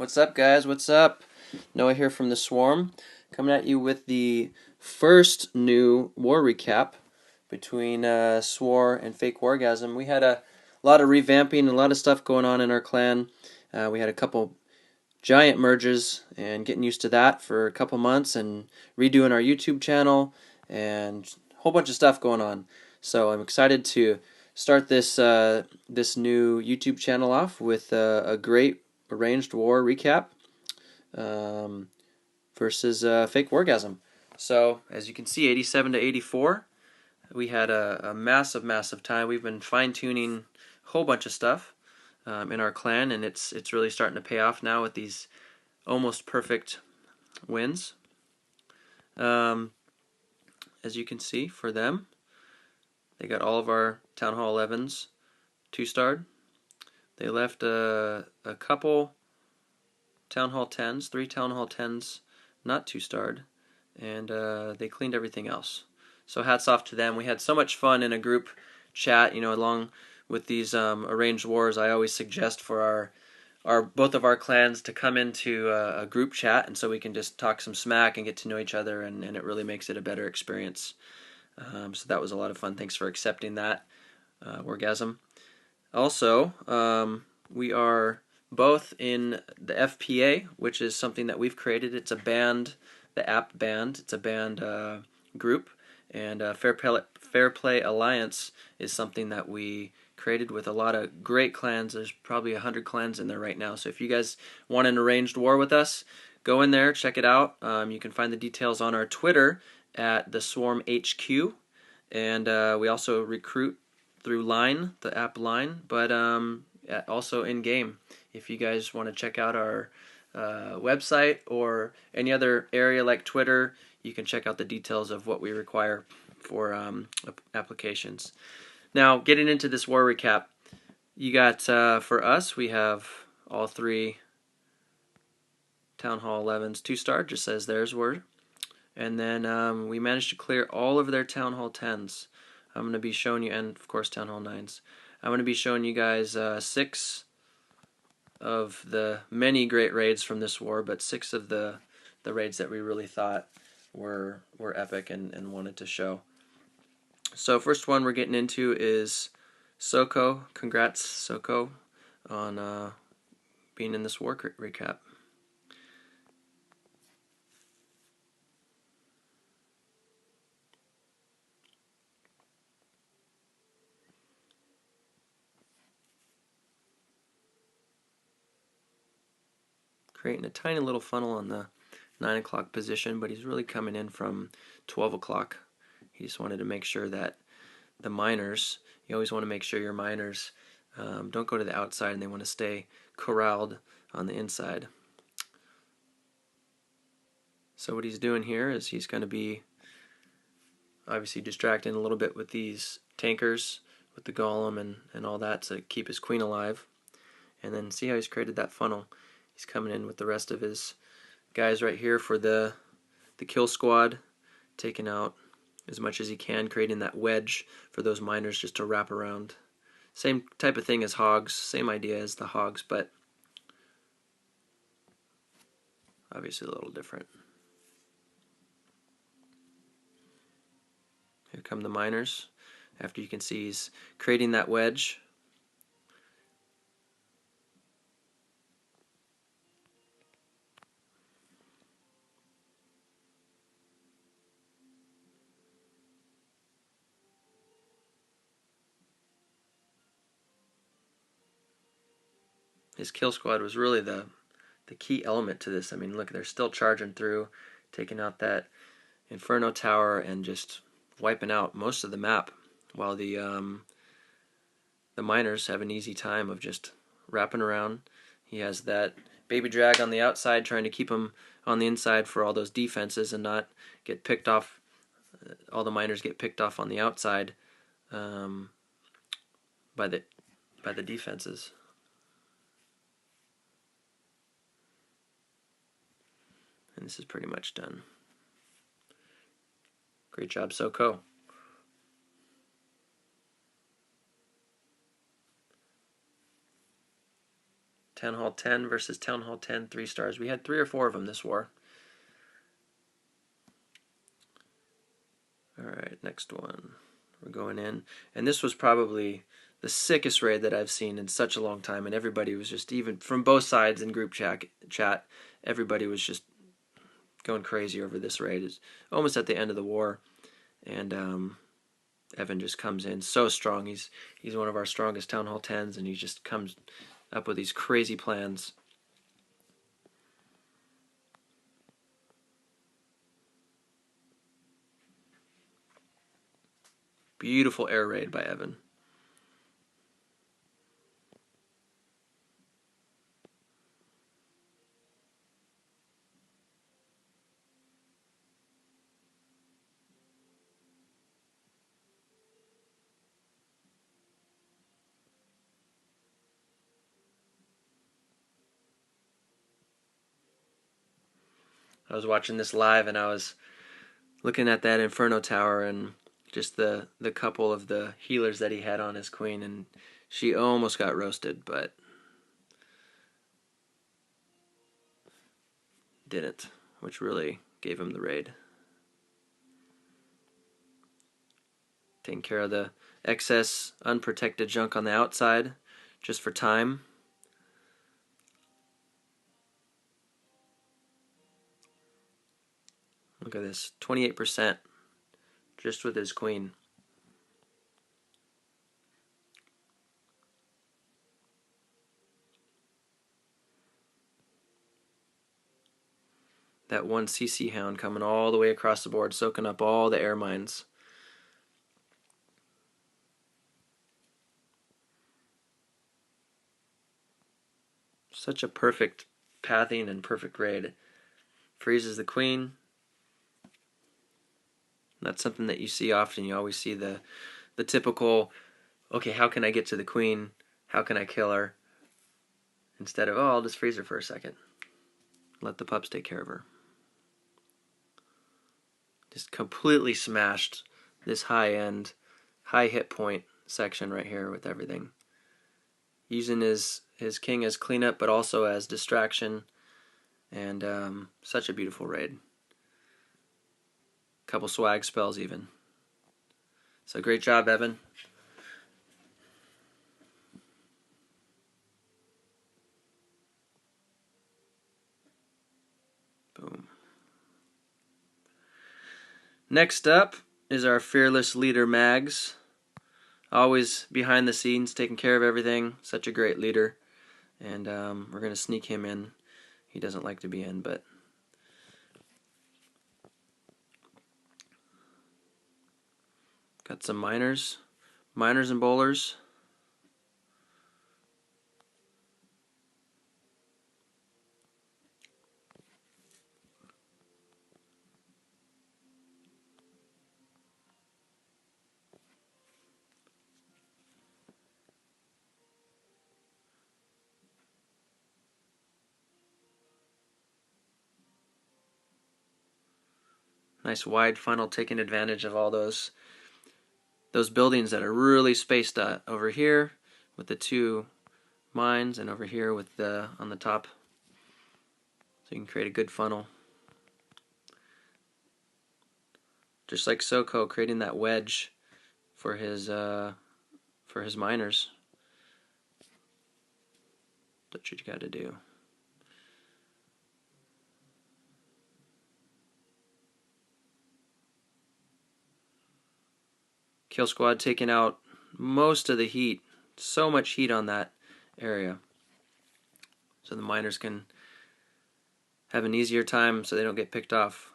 What's up, guys? What's up? Noah here from the Swarm, coming at you with the first new war recap between Swar and Faked Wargasm. We had a lot of revamping and a lot of stuff going on in our clan. We had a couple giant merges and getting used to that for a couple months and redoing our YouTube channel and a whole bunch of stuff going on. So I'm excited to start this this new YouTube channel off with a great arranged war recap versus Faked Wargasm. So as you can see, 87 to 84, we had a massive time. We've been fine-tuning a whole bunch of stuff in our clan, and it's really starting to pay off now with these almost perfect wins. As you can see, for them, they got all of our Town Hall 11s 2-starred. They left a couple Town Hall 10s, 3 Town Hall 10s not 2-starred, and they cleaned everything else. So hats off to them. We had so much fun in a group chat, along with these arranged wars. I always suggest for both of our clans to come into a group chat, and so we can just talk some smack and get to know each other, and it really makes it a better experience. So that was a lot of fun. Thanks for accepting that, Wargasm. Also, we are both in the FPA, which is something that we've created. It's a band, the app band. It's a band group, and FairPlay Alliance is something that we created with a lot of great clans. There's probably 100 clans in there right now. So if you guys want an arranged war with us, go in there, check it out. You can find the details on our Twitter at the Swarm HQ, and we also recruit through Line, the app Line, but also in game. If you guys want to check out our website or any other area like Twitter, you can check out the details of what we require for applications. Now, getting into this war recap, you got for us, we have all 3 Town Hall 11s 2-star, just as theirs were. And then we managed to clear all of their Town Hall 10s. I'm going to be showing you, and of course Town Hall 9s. I'm going to be showing you guys 6 of the many great raids from this war, but 6 of the raids that we really thought were epic and wanted to show. So first one we're getting into is Soko. Congrats, Soko, on being in this war recap. Creating a tiny little funnel on the 9 o'clock position, but he's really coming in from 12 o'clock. He just wanted to make sure that the miners, you always want to make sure your miners don't go to the outside, and they want to stay corralled on the inside. So what he's doing here is he's going to be obviously distracting a little bit with these tankers, with the golem and all that, to keep his queen alive. And then see how he's created that funnel. He's coming in with the rest of his guys right here for the kill squad, taking out as much as he can, creating that wedge for those miners just to wrap around. Same type of thing as hogs, same idea as the hogs, but obviously a little different. Here come the miners. After you can see he's creating that wedge. His kill squad was really the key element to this. I mean, look, they're still charging through, taking out that Inferno Tower and just wiping out most of the map, while the miners have an easy time of just wrapping around. He has that baby drag on the outside, trying to keep him on the inside for all those defenses and not get picked off. All the miners get picked off on the outside by the defenses. And this is pretty much done. Great job, Soko. Town Hall 10 versus Town Hall 10 3 stars. We had 3 or 4 of them this war. Alright, next one. We're going in. And this was probably the sickest raid that I've seen in such a long time. And everybody was just, even from both sides in group chat, everybody was just going crazy over this raid. It's almost at the end of the war. And Evan just comes in so strong. He's one of our strongest Town Hall 10s, and he just comes up with these crazy plans. Beautiful air raid by Evan. I was watching this live, and I was looking at that Inferno Tower and just the couple of the healers that he had on his queen, and she almost got roasted, but didn't, which really gave him the raid. Taking care of the excess unprotected junk on the outside just for time. Look at this, 28% just with his queen. That one CC hound coming all the way across the board, soaking up all the air mines. Such a perfect pathing and perfect raid. Freezes the queen. That's something that you see often. You always see the typical, okay, how can I get to the queen? How can I kill her? Instead of, oh, I'll just freeze her for a second. Let the pups take care of her. Just completely smashed this high-end, high hit point section right here with everything. Using his king as cleanup, but also as distraction. And such a beautiful raid. Couple swag spells even. So great job, Evan. Boom. Next up is our fearless leader, Mags. Always behind the scenes, taking care of everything. Such a great leader. And we're going to sneak him in. He doesn't like to be in, but got some miners and bowlers. Nice wide funnel, taking advantage of all those buildings that are really spaced out over here with the 2 mines, and over here with the on the top. So you can create a good funnel. Just like SoCo, creating that wedge for his miners. That's what you got to do. Kill squad taking out most of the heat. So much heat on that area. So the miners can have an easier time so they don't get picked off.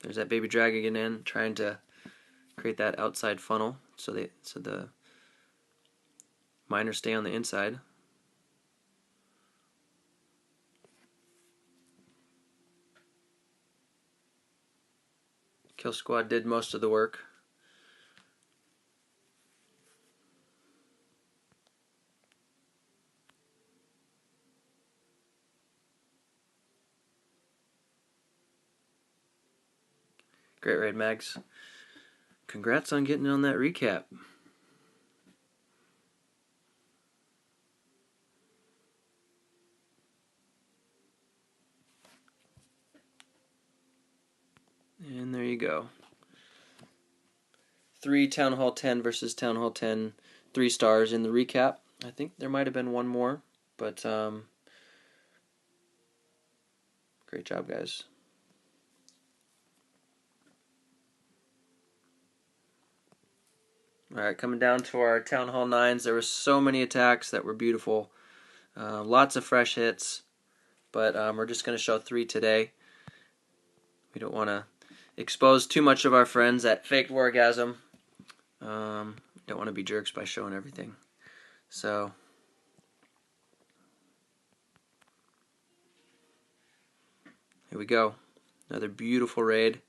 There's that baby dragon in, trying to create that outside funnel so the miners stay on the inside. Kill squad did most of the work. Great raid, Mags. Congrats on getting on that recap. you go. 3 Town Hall 10 versus Town Hall 10, 3 stars in the recap. I think there might have been one more, but great job, guys. Alright, coming down to our Town Hall 9s, there were so many attacks that were beautiful. Lots of fresh hits, but we're just going to show 3 today. We don't want to expose too much of our friends at Faked Wargasm. Don't want to be jerks by showing everything. So, here we go. Another beautiful raid.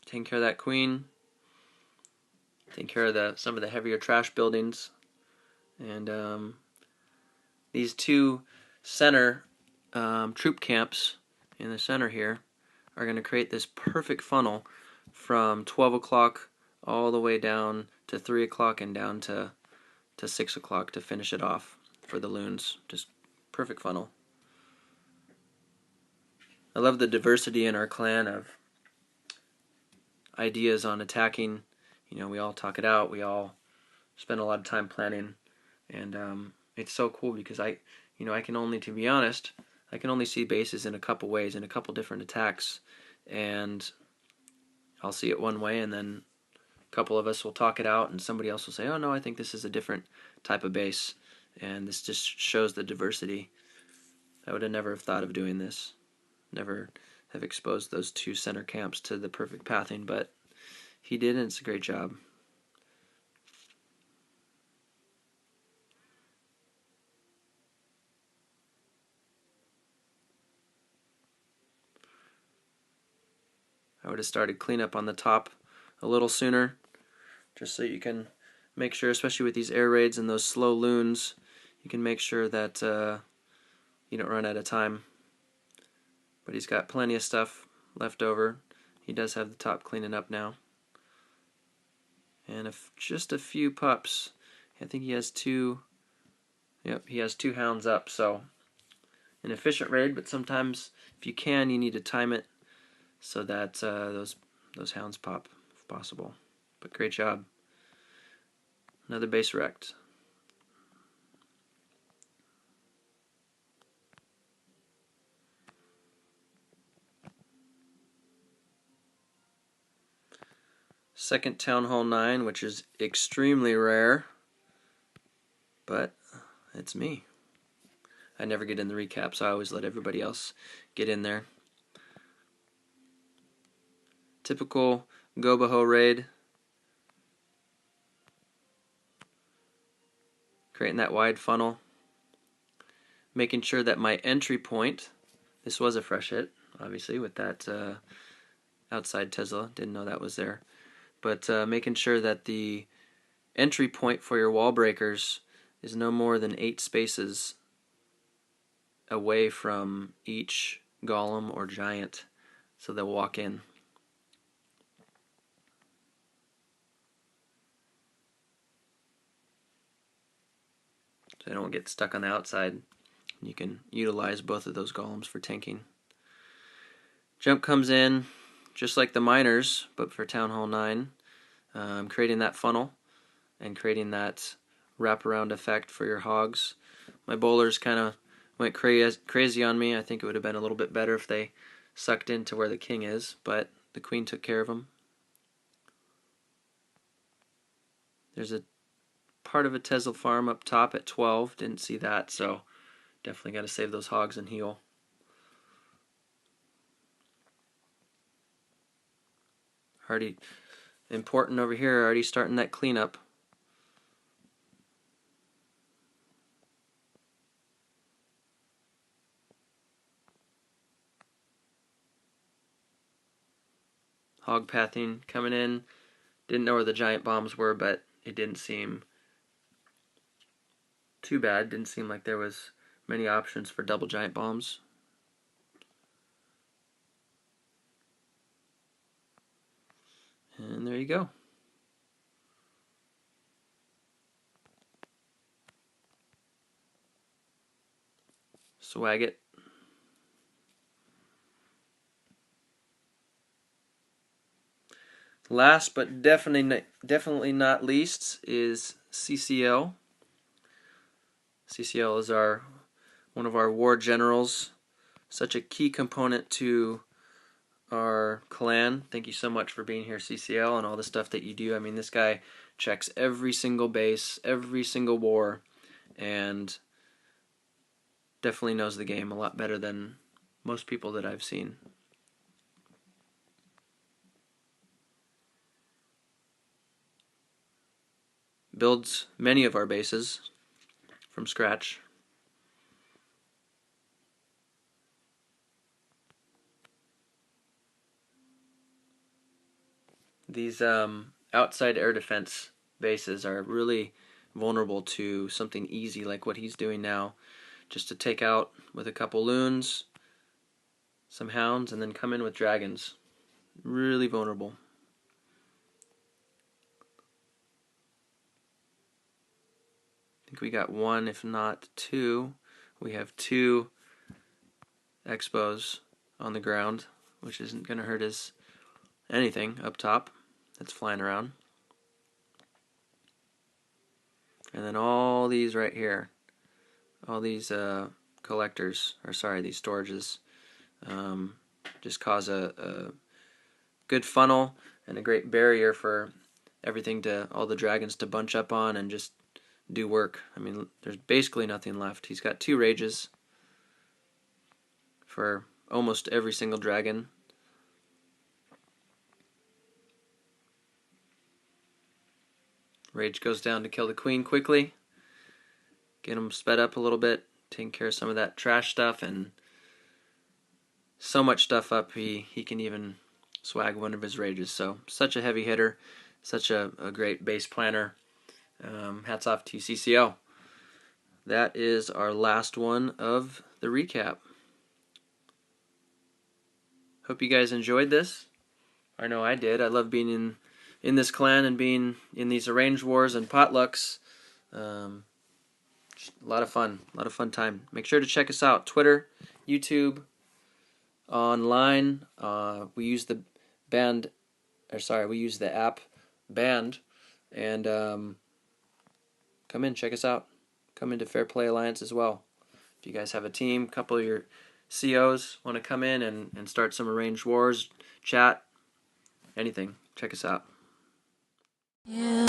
Taking care of that queen. Taking care of some of the heavier trash buildings. And these 2 center troop camps in the center here are going to create this perfect funnel from 12 o'clock all the way down to 3 o'clock and down to 6 o'clock to finish it off for the loons. Just perfect funnel. I love the diversity in our clan of ideas on attacking. You know, we all talk it out. We all spend a lot of time planning, and it's so cool because I can only, to be honest, I can only see bases in a couple ways, in a couple different attacks, and I'll see it one way, and then a couple of us will talk it out, and somebody else will say, oh no, I think this is a different type of base, and this just shows the diversity. I would have never have thought of doing this, never have exposed those 2 center camps to the perfect pathing, but he did, and it's a great job. I would have started cleanup on the top a little sooner, just so you can make sure, especially with these air raids and those slow loons, you can make sure that you don't run out of time. But he's got plenty of stuff left over. He does have the top cleaning up now. And just a few pups. I think he has 2. Yep, he has 2 hounds up, so an efficient raid, but sometimes if you can, you need to time it so that those hounds pop if possible. But great job. Another base wrecked. Second Town Hall 9, which is extremely rare, but it's me. I never get in the recap, so I always let everybody else get in there. Typical GoBoHo raid. Creating that wide funnel. Making sure that my entry point, this was a fresh hit, obviously, with that outside Tesla. Didn't know that was there. But making sure that the entry point for your wall breakers is no more than 8 spaces away from each golem or giant, so they'll walk in. So they don't get stuck on the outside. You can utilize both of those golems for tanking. Jump comes in just like the miners, but for Town Hall 9, creating that funnel and creating that wraparound effect for your hogs. My bowlers kind of went crazy on me. I think it would have been a little bit better if they sucked into where the king is, but the queen took care of them. There's a part of a Tesla farm up top at 12. Didn't see that, so definitely got to save those hogs and heal. Already important over here, already starting that cleanup. Hog pathing coming in. Didn't know where the giant bombs were, but it didn't seem too bad. Didn't seem like there was many options for double giant bombs. And there you go. Swag it. Last but definitely not least is CCL. CCL is one of our war generals, such a key component to our clan. Thank you so much for being here, CCL, and all the stuff that you do. I mean, this guy checks every single base, every single war, and definitely knows the game a lot better than most people that I've seen. Builds many of our bases from scratch. These outside air defense bases are really vulnerable to something easy like what he's doing now. Just to take out with a couple loons, some hounds, and then come in with dragons. Really vulnerable. I think we got one, if not two. We have two Expos on the ground, which isn't going to hurt us anything up top that's flying around. And then all these right here, all these collectors, or sorry, these storages, just cause a good funnel and a great barrier for everything to, all the dragons to bunch up on and just do work. I mean, there's basically nothing left. He's got 2 rages for almost every single dragon. Rage goes down to kill the queen quickly, get him sped up a little bit, taking care of some of that trash stuff, and so much stuff up he can even swag one of his rages. So such a heavy hitter, such a great base planner. Hats off to CCL. That is our last one of the recap. Hope you guys enjoyed this. I know I did. I love being in this clan and being in these arranged wars and potlucks. Just a lot of fun time. Make sure to check us out. Twitter, YouTube, online. We use the app Band, and come in, check us out. Come into FairPlay Alliance as well. If you guys have a team, a couple of your COs want to come in and start some arranged wars, chat, anything, check us out. Yeah.